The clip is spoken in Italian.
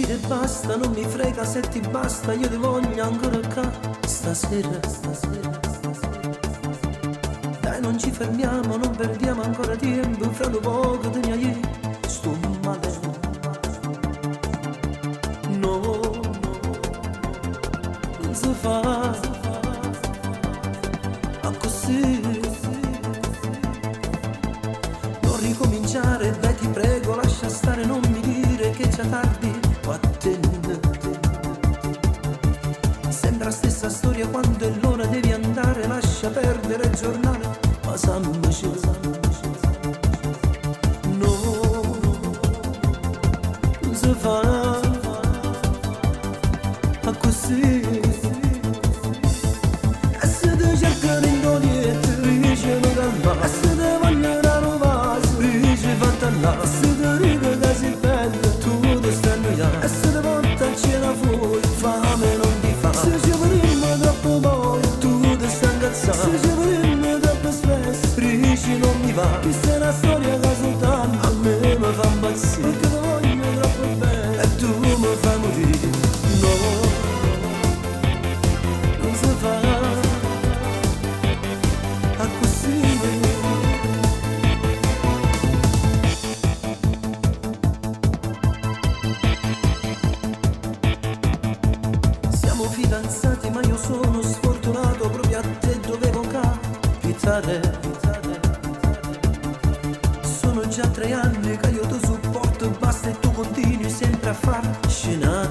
dire basta, non mi frega se ti basta, io ti voglio ancora qua. Stasera, stasera, stasera. Dai, non ci fermiamo, non perdiamo ancora tempo, fra un poco te ne hai, sto male. No, non si fa, ma così. Non ricominciare, dai ti prego, lascia stare, non mi dire che c'è tardi. Sembra stessa storia, quando è l'ora devi andare, lascia perdere il giornale, ma sammici, no, non si fa, ma così. E se ti cercano in doliette, dicono calma, e se ti vogliono rovare, dice fatta là, e se ti dico che sei bella, tu ti stai annoiando, e se ti porta a cena fuori, fame non ti fa. Se ci vorremmo troppo poi, tu ti stai incazzando, se ci vorremmo troppo spesso, dici non mi va. Questa è una storia che soltanto a me mi fa impazzire, perché ti voglio troppo bene e tu mi fai morire. No, non si fa, a così. Siamo fidanzati ma io sono sfortunato, proprio a te dovevo capitare. Sono già 3 anni che io ti supporto, basta e tu continui sempre a far scenare.